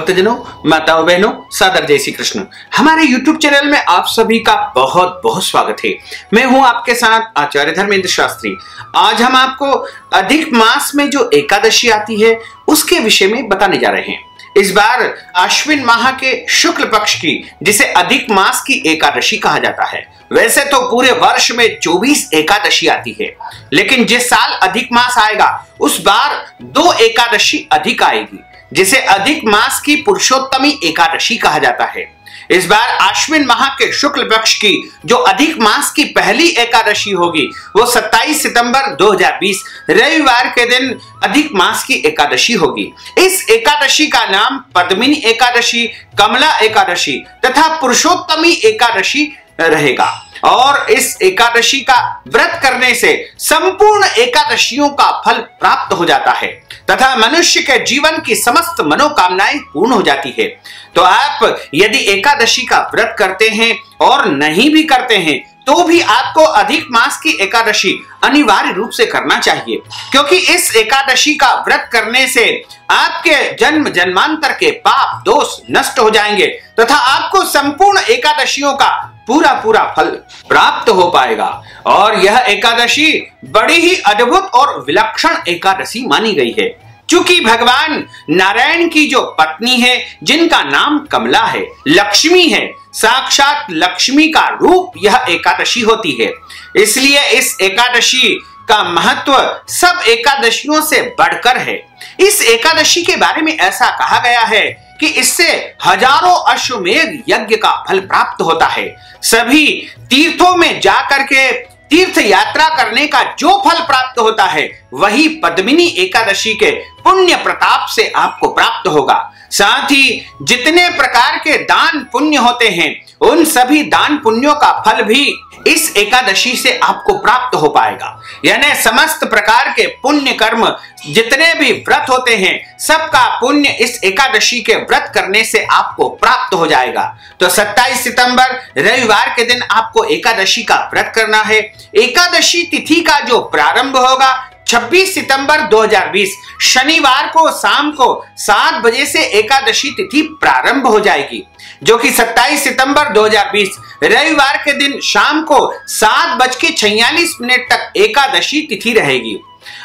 भक्तजनों, माताओं, बहनों, सादर जय श्री कृष्ण। हमारे YouTube चैनल में आप सभी का बहुत बहुत स्वागत है। मैं हूं आपके साथ आचार्य धर्मेंद्र शास्त्री। आज हम आपको अधिक मास में जो एकादशी आती है उसके विषय में बताने जा रहे हैं। इस बार अश्विन माह के शुक्ल पक्ष की, जिसे अधिक मास की एकादशी कहा जाता है। वैसे तो पूरे वर्ष में 24 एकादशी आती है, लेकिन जिस साल अधिक मास आएगा उस बार 2 एकादशी अधिक आएगी, जिसे अधिक मास की पुरुषोत्तमी एकादशी कहा जाता है। इस बार अश्विन माह के शुक्ल पक्ष की जो अधिक मास की पहली एकादशी होगी वो 27 सितंबर 2020 रविवार के दिन अधिक मास की एकादशी होगी। इस एकादशी का नाम पद्मिनी एकादशी, कमला एकादशी तथा पुरुषोत्तमी एकादशी रहेगा। और इस एकादशी का व्रत करने से संपूर्ण एकादशियों का फल प्राप्त हो जाता है तथा मनुष्य के जीवन की समस्त मनोकामनाएं पूर्ण हो जाती है। तो आप यदि एकादशी का व्रत करते हैं और नहीं भी करते हैं तो भी आपको अधिक मास की एकादशी अनिवार्य रूप से करना चाहिए, क्योंकि इस एकादशी का व्रत करने से आपके जन्म जन्मांतर के पाप दोष नष्ट हो जाएंगे तथा आपको संपूर्ण एकादशियों का पूरा फल प्राप्त हो पाएगा। और यह एकादशी बड़ी ही अद्भुत और विलक्षण एकादशी मानी गई है, क्योंकि भगवान नारायण की जो पत्नी है, जिनका नाम कमला है, लक्ष्मी है, साक्षात लक्ष्मी का रूप यह एकादशी होती है। इसलिए इस एकादशी का महत्व सब एकादशियों से बढ़कर है। इस एकादशी के बारे में ऐसा कहा गया है कि इससे हजारों अश्वमेध यज्ञ का फल प्राप्त होता है। सभी तीर्थों में जाकर के तीर्थ यात्रा करने का जो फल प्राप्त होता है वही पद्मिनी एकादशी के पुण्य प्रताप से आपको प्राप्त होगा। साथ ही जितने प्रकार के दान पुण्य होते हैं उन सभी दान पुण्यों का फल भी इस एकादशी से आपको प्राप्त हो पाएगा। यानी समस्त प्रकार के पुण्य कर्म, जितने भी व्रत होते हैं, सबका पुण्य इस एकादशी के व्रत करने से आपको प्राप्त हो जाएगा। तो 27 सितंबर रविवार के दिन आपको एकादशी का व्रत करना है। एकादशी तिथि का जो प्रारंभ होगा 26 सितंबर 2020 शनिवार को शाम को 7 बजे से एकादशी तिथि प्रारंभ हो जाएगी, जो कि 27 सितंबर 2020 रविवार के दिन शाम को 7:46 तक एकादशी तिथि रहेगी।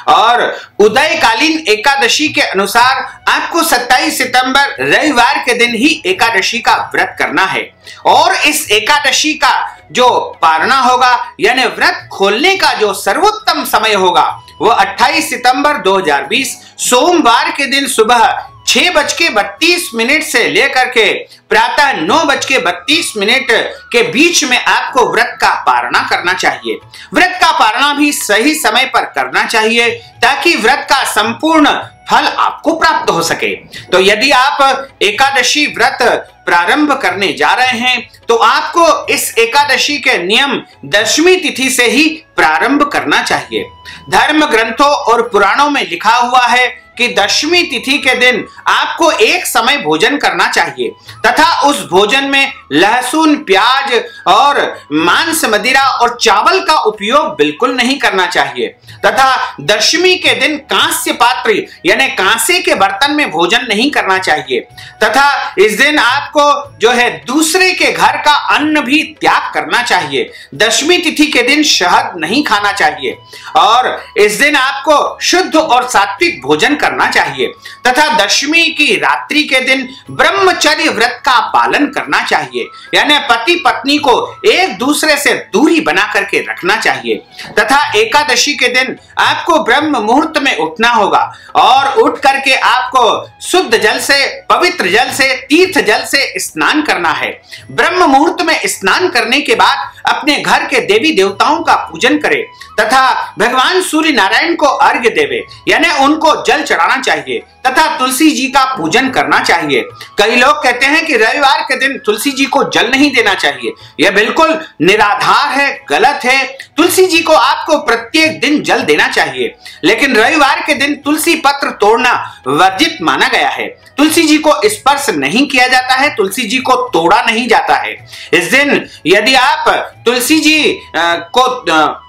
और उदयकालीन एकादशी के अनुसार आपको 27 सितंबर रविवार के दिन ही एकादशी का व्रत करना है। और इस एकादशी का जो पारणा होगा, यानी व्रत खोलने का जो सर्वोत्तम समय होगा, वो 28 सितंबर 2020 सोमवार के दिन सुबह 6:32 से लेकर के प्रातः 9:32 के बीच में आपको व्रत का पारणा करना चाहिए। व्रत का पारणा भी सही समय पर करना चाहिए ताकि व्रत का संपूर्ण फल आपको प्राप्त हो सके। तो यदि आप एकादशी व्रत प्रारंभ करने जा रहे हैं तो आपको इस एकादशी के नियम दशमी तिथि से ही प्रारंभ करना चाहिए। धर्म ग्रंथों और पुराणों में लिखा हुआ है कि दशमी तिथि के दिन आपको एक समय भोजन करना चाहिए तथा उस भोजन में लहसुन, प्याज और मांस, मदिरा और चावल का उपयोग बिल्कुल नहीं करना चाहिए तथा दशमी के दिन कांस्य पात्र यानी कांसे के बर्तन में भोजन नहीं करना चाहिए तथा इस दिन आपको जो है दूसरे के घर का अन्न भी त्याग करना चाहिए। दशमी तिथि के दिन शहद नहीं खाना चाहिए और इस दिन आपको शुद्ध और सात्विक भोजन करना चाहिए तथा दशमी की रात्रि के दिन ब्रह्मचर्य व्रत का पालन करना चाहिए, यानी पति पत्नी को एक दूसरे से दूरी बना करके रखना चाहिए तथा एकादशी के दिन आपको ब्रह्म मुहूर्त में उठना होगा और उठ करके आपको शुद्ध जल से, पवित्र जल से, तीर्थ जल से स्नान करना है। ब्रह्म मुहूर्त में स्नान करने के बाद अपने घर के देवी देवताओं का पूजन करें तथा भगवान सूर्य नारायण को अर्घ्य देवे, यानी उनको जल चढ़ाना चाहिए तथा तुलसी जी का पूजन करना चाहिए। कई लोग कहते हैं कि रविवार के दिन तुलसी जी को जल नहीं देना चाहिए। यह बिल्कुल निराधार है, गलत है। तुलसी जी को आपको प्रत्येक दिन जल देना चाहिए, लेकिन रविवार के दिन तुलसी पत्र तोड़ना वर्जित माना गया है। तुलसी जी को स्पर्श नहीं किया जाता है, तुलसी जी को तोड़ा नहीं जाता है। इस दिन यदि आप तुलसी जी को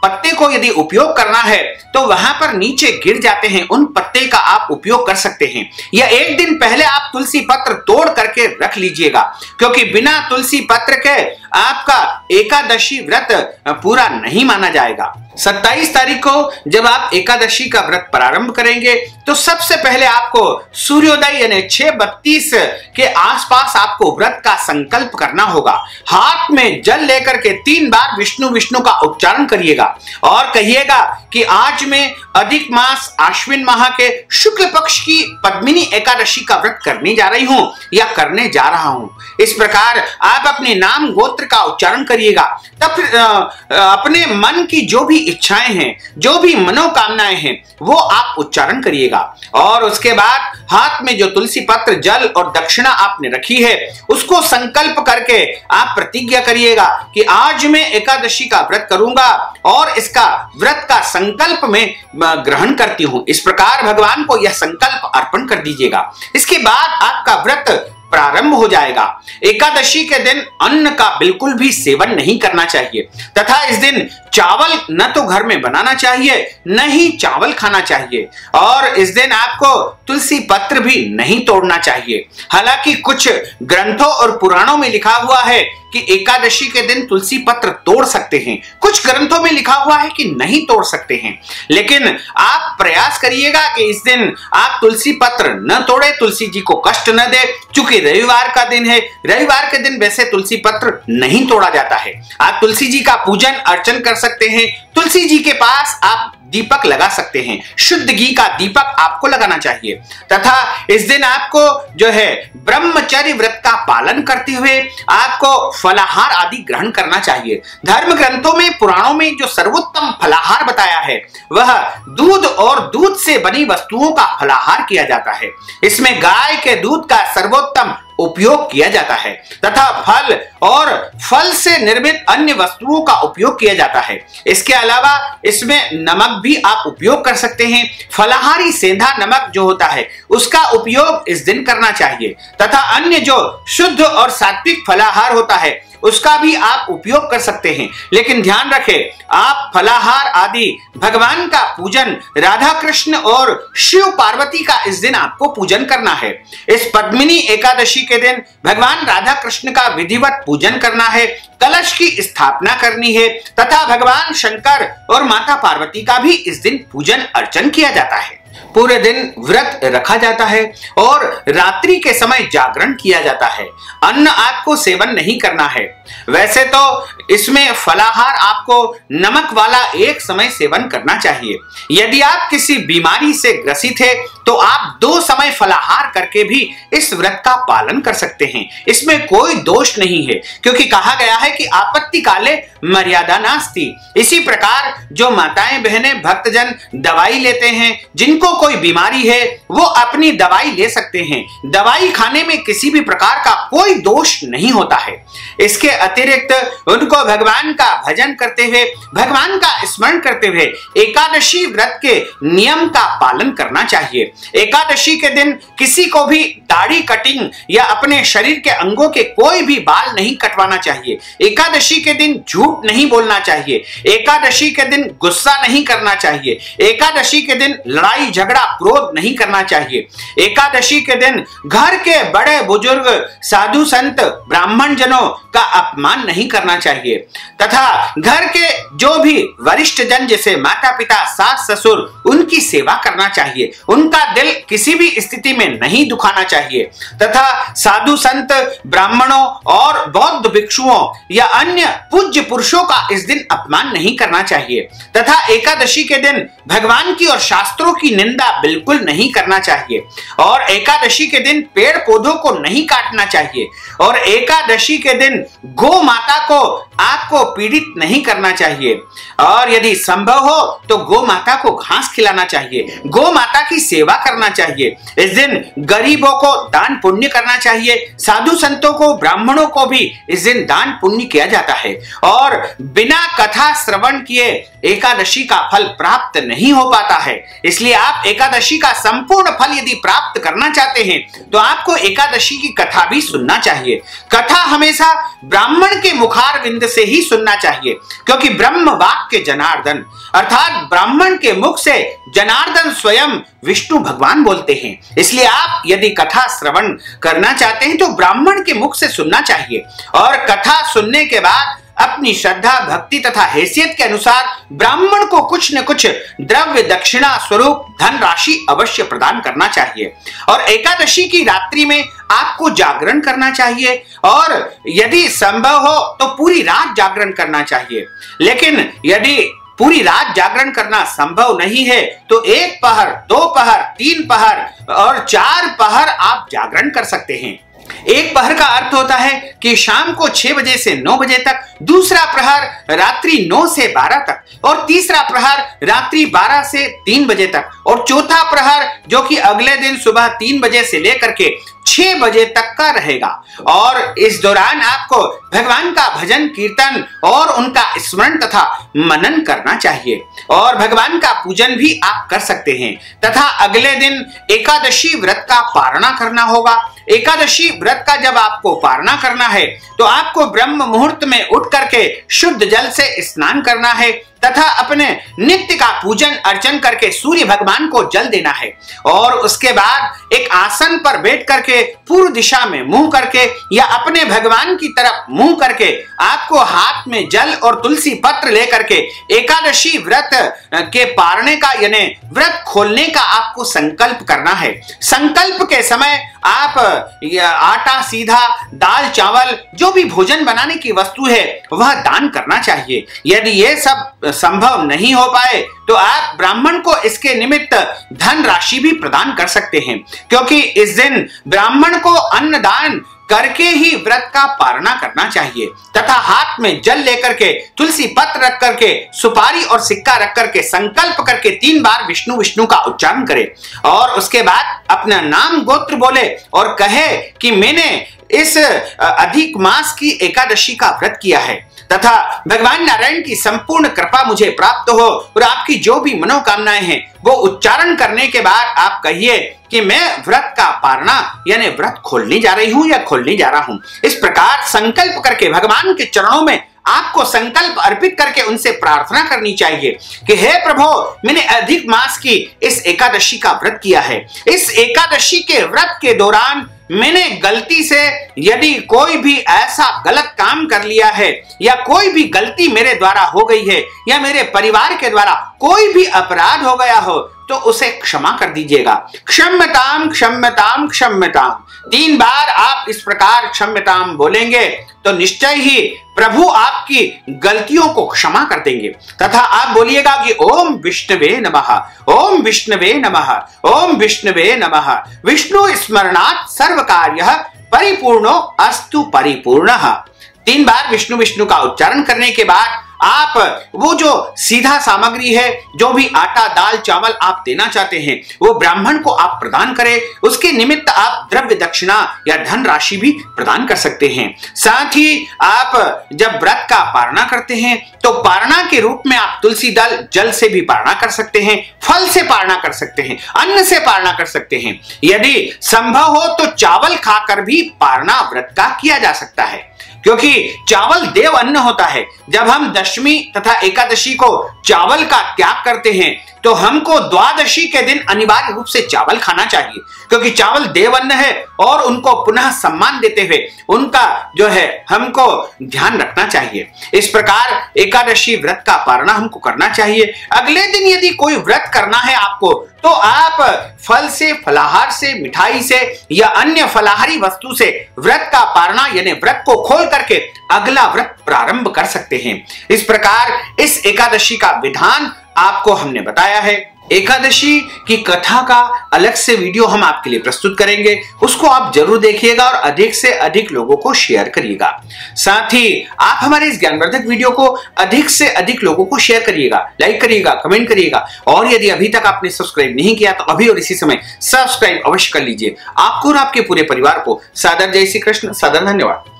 पत्ते को यदि उपयोग करना है तो वहां पर नीचे गिर जाते हैं, उन पत्ते का आप उपयोग कर सकते हैं। या एक दिन पहले आप तुलसी पत्र तोड़ करके रख लीजिएगा, क्योंकि बिना तुलसी पत्र के आपका एकादशी व्रत पूरा नहीं माना जाएगा। 27 तारीख को जब आप एकादशी का व्रत प्रारंभ करेंगे तो सबसे पहले आपको सूर्योदय यानी 6:32 के आसपास आपको व्रत का संकल्प करना होगा। हाथ में जल लेकर के 3 बार विष्णु विष्णु का उच्चारण करिएगा और कहिएगा कि आज मैं अधिक मास आश्विन माह के शुक्ल पक्ष की पद्मिनी एकादशी का व्रत करने जा रही हूं या करने जा रहा हूं। इस प्रकार आप अपने नाम गोत्र का उच्चारण करिएगा। तब अपने मन की जो भी इच्छाएं हैं, जो भी मनोकामनाएं हैं, वो आप उच्चारण करिएगा। और उसके बाद हाथ में जो तुलसी पत्र, जल और दक्षिणा आपने रखी है उसको संकल्प करके आप प्रतिज्ञा करिएगा कि आज मैं एकादशी का व्रत करूंगा और इसका व्रत का संकल्प में ग्रहण करती हूं। इस प्रकार भगवान को यह संकल्प अर्पण कर दीजिएगा। इसके बाद आपका व्रत प्रारंभ हो जाएगा। एकादशी के दिन अन्न का बिल्कुल भी सेवन नहीं करना चाहिए तथा इस दिन चावल न तो घर में बनाना चाहिए न ही चावल खाना चाहिए, और इस दिन आपको तुलसी पत्र भी नहीं तोड़ना चाहिए। हालांकि कुछ ग्रंथों और पुराणों में लिखा हुआ है कि एकादशी के दिन तुलसी पत्र तोड़ सकते हैं, कुछ ग्रंथों में लिखा हुआ है कि नहीं तोड़ सकते हैं। लेकिन आप प्रयास करिएगा कि इस दिन आप तुलसी पत्र न तोड़े, तुलसी जी को कष्ट न दे। चूंकि रविवार का दिन है, रविवार के दिन वैसे तुलसी पत्र नहीं तोड़ा जाता है। आप तुलसी जी का पूजन अर्चन कर सकते हैं। तुलसी जी के पास आप दीपक लगा सकते हैं, शुद्ध घी का दीपक आपको लगाना चाहिए। तथा इस दिन आपको जो है ब्रह्मचर्य व्रत का पालन करते हुए आपको फलाहार आदि ग्रहण करना चाहिए। धर्म ग्रंथों में, पुराणों में जो सर्वोत्तम फलाहार बताया है वह दूध और दूध से बनी वस्तुओं का फलाहार किया जाता है। इसमें गाय के दूध का सर्वोत्तम उपयोग किया जाता है तथा फल और फल से निर्मित अन्य वस्तुओं का उपयोग किया जाता है। इसके अलावा इसमें नमक भी आप उपयोग कर सकते हैं। फलाहारी सेंधा नमक जो होता है उसका उपयोग इस दिन करना चाहिए तथा अन्य जो शुद्ध और सात्विक फलाहार होता है उसका भी आप उपयोग कर सकते हैं। लेकिन ध्यान रखें, आप फलाहार आदि भगवान का पूजन, राधा कृष्ण और शिव पार्वती का इस दिन आपको पूजन करना है। इस पद्मिनी एकादशी के दिन भगवान राधा कृष्ण का विधिवत पूजन करना है, कलश की स्थापना करनी है तथा भगवान शंकर और माता पार्वती का भी इस दिन पूजन अर्चन किया जाता है। पूरे दिन व्रत रखा जाता है और रात्रि के समय जागरण किया जाता है। अन्न आपको सेवन नहीं करना है। वैसे तो इसमें फलाहार आपको नमक वाला एक समय सेवन करना चाहिए। यदि आप किसी बीमारी से ग्रसित है तो आप 2 समय फलाहार करके भी इस व्रत का पालन कर सकते हैं। इसमें कोई दोष नहीं है, क्योंकि कहा गया है कि आपत्ति काले मर्यादा नास्ति। इसी प्रकार जो माताएं बहनें भक्तजन दवाई लेते हैं, जिनको कोई बीमारी है वो अपनी दवाई ले सकते हैं। दवाई खाने में किसी भी प्रकार का कोई दोष नहीं होता है। इसके अतिरिक्त उनको भगवान का भजन करते हुए, भगवान का स्मरण करते हुए एकादशी व्रत के नियम का पालन करना चाहिए। एकादशी के दिन किसी को भी दाढ़ी कटिंग या अपने शरीर के अंगों के कोई भी बाल नहीं कटवाना चाहिए। एकादशी के दिन झूठ नहीं बोलना चाहिए। एकादशी के दिन गुस्सा नहीं करना चाहिए। एकादशी के दिन लड़ाई झगड़ा क्रोध नहीं करना चाहिए। एकादशी के दिन घर के बड़े बुजुर्ग, साधु संत, ब्राह्मण जनों का अपमान नहीं करना चाहिए तथा घर के जो भी वरिष्ठ जन जैसे माता पिता, सास ससुर, उनकी सेवा करना चाहिए। उनका दिल किसी भी स्थिति में नहीं दुखाना चाहिए तथा साधु संत, ब्राह्मणों और बौद्ध भिक्षुओं या अन्य पूज्य पुरुषों का इस दिन अपमान नहीं करना चाहिए तथा एकादशी के दिन भगवान की और शास्त्रों की निंदा बिल्कुल नहीं करना चाहिए। और एकादशी के दिन पेड़ पौधों को नहीं काटना चाहिए और एकादशी के दिन गौ माता को आपको पीड़ित नहीं करना चाहिए और यदि संभव हो तो गौ माता को घास खिलाना चाहिए, गौ माता की सेवा करना चाहिए। इस दिन गरीबों को दान पुण्य करना चाहिए। साधु संतों को, ब्राह्मणों को भी इस दिन दान पुण्य किया जाता है और बिना कथा श्रवण किए एकादशी का फल प्राप्त नहीं हो पाता है। इसलिए आप एकादशी का संपूर्ण संपूर्ण फल यदि प्राप्त करना चाहते हैं तो आपको एकादशी की कथा भी सुनना चाहिए। कथा हमेशा ब्राह्मण के मुखारविंद से ही सुनना चाहिए, क्योंकि ब्रह्म वाक्य जनार्दन अर्थात ब्राह्मण के मुख से जनार्दन स्वयं विष्णु भगवान बोलते हैं। इसलिए आप यदि कथा श्रवण करना चाहते हैं तो ब्राह्मण के मुख से सुनना चाहिए और कथा सुनने के बाद अपनी श्रद्धा भक्ति तथा हैसियत के अनुसार ब्राह्मण को कुछ न कुछ द्रव्य दक्षिणा स्वरूप धन राशि अवश्य प्रदान करना चाहिए। और एकादशी की रात्रि में आपको जागरण करना चाहिए और यदि संभव हो तो पूरी रात जागरण करना चाहिए। लेकिन यदि पूरी रात जागरण करना संभव नहीं है तो 1 पहर, 2 पहर, 3 पहर और 4 पहर आप जागरण कर सकते हैं। 1 पहर का अर्थ होता है कि शाम को 6 बजे से 9 बजे तक, दूसरा प्रहर रात्रि 9 से 12 तक और तीसरा प्रहर रात्रि 12 से 3 बजे तक और चौथा प्रहर जो कि अगले दिन सुबह 3 बजे से लेकर के 6 बजे तक का रहेगा। और इस दौरान आपको भगवान का भजन कीर्तन और उनका स्मरण तथा मनन करना चाहिए और भगवान का पूजन भी आप कर सकते हैं। तथा अगले दिन एकादशी व्रत का पारणा करना होगा। एकादशी व्रत का जब आपको पारणा करना है तो आपको ब्रह्म मुहूर्त में उठ करके शुद्ध जल से स्नान करना है तथा अपने नित्य का पूजन अर्चन करके सूर्य भगवान को जल देना है और उसके बाद एक आसन पर बैठ करके पूर्व दिशा में मुंह करके या अपने भगवान की तरफ मुंह करके आपको हाथ में जल और तुलसी पत्र लेकर के एकादशी व्रत के पारने का यानी व्रत खोलने का आपको संकल्प करना है। संकल्प के समय आप आटा सीधा, दाल चावल जो भी भोजन बनाने की वस्तु है वह दान करना चाहिए। यदि ये सब संभव नहीं हो पाए तो आप ब्राह्मण को इसके निमित्त धन राशि भी प्रदान कर सकते हैं, क्योंकि इस दिन ब्राह्मण को अन्न दान करके ही व्रत का पारणा करना चाहिए तथा हाथ में जल लेकर के, तुलसी पत्र रख करके, सुपारी और सिक्का रख करके संकल्प करके 3 बार विष्णु विष्णु का उच्चारण करे और उसके बाद अपना नाम गोत्र बोले और कहे कि मैंने इस अधिक मास की एकादशी का व्रत किया है तथा भगवान नारायण की संपूर्ण कृपा मुझे प्राप्त हो और आपकी जो भी मनोकामनाएं हैं वो उच्चारण करने के बाद आप कहिए कि मैं व्रत का पारणा यानी व्रत खोलने जा रही हूं या खोलने जा रहा हूं। इस प्रकार संकल्प करके भगवान के चरणों में आपको संकल्प अर्पित करके उनसे प्रार्थना करनी चाहिए कि हे प्रभु, मैंने अधिक मास की इस एकादशी का व्रत किया है। इस एकादशी के व्रत के दौरान मैंने गलती से यदि कोई भी ऐसा गलत काम कर लिया है या कोई भी गलती मेरे द्वारा हो गई है या मेरे परिवार के द्वारा कोई भी अपराध हो गया हो तो उसे क्षमा कर दीजिएगा। क्षम्यताम क्षम्यताम क्षम्यताम 3 बार आप इस प्रकार क्षम्यताम बोलेंगे तो निश्चय ही प्रभु आपकी गलतियों को क्षमा कर देंगे तथा आप बोलिएगा कि ओम विष्णवे नमः, ओम विष्णवे नमः, ओम विष्णवे नमः। विष्णु स्मरणात् सर्व कार्य परिपूर्णो अस्तु परिपूर्णः। 3 बार विष्णु विष्णु का उच्चारण करने के बाद आप वो जो सीधा सामग्री है, जो भी आटा दाल चावल आप देना चाहते हैं वो ब्राह्मण को आप प्रदान करें। उसके निमित्त आप द्रव्य दक्षिणा या धन राशि भी प्रदान कर सकते हैं। साथ ही आप जब व्रत का पारणा करते हैं तो पारणा के रूप में आप तुलसी दल जल से भी पारणा कर सकते हैं, फल से पारणा कर सकते हैं, अन्न से पारणा कर सकते हैं। यदि संभव हो तो चावल खाकर भी पारणा व्रत का किया जा सकता है, क्योंकि चावल देव अन्न होता है। जब हम दशमी तथा एकादशी को चावल का त्याग करते हैं तो हमको द्वादशी के दिन अनिवार्य रूप से चावल खाना चाहिए, क्योंकि चावल देव अन्न है और उनको पुनः सम्मान देते हुए उनका जो है हमको ध्यान रखना चाहिए। इस प्रकार एकादशी व्रत का पारणा हमको करना चाहिए। अगले दिन यदि कोई व्रत करना है आपको तो आप फल से, फलाहार से, मिठाई से या अन्य फलाहारी वस्तु से व्रत का पारणा यानी व्रत को खोल करके अगला व्रत प्रारंभ कर सकते हैं। इस प्रकार इस एकादशी का विधान आपको हमने बताया है। एकादशी की कथा का अलग से वीडियो हम आपके लिए प्रस्तुत करेंगे, उसको आप जरूर देखिएगा और अधिक से अधिक लोगों को शेयर करिएगा। साथ ही आप हमारे इस ज्ञानवर्धक वीडियो को अधिक से अधिक लोगों को शेयर करिएगा, लाइक करिएगा, कमेंट करिएगा और यदि अभी तक आपने सब्सक्राइब नहीं किया तो अभी और इसी समय सब्सक्राइब अवश्य कर लीजिए। आपको और आपके पूरे परिवार को सादर जय श्री कृष्ण, सादर धन्यवाद।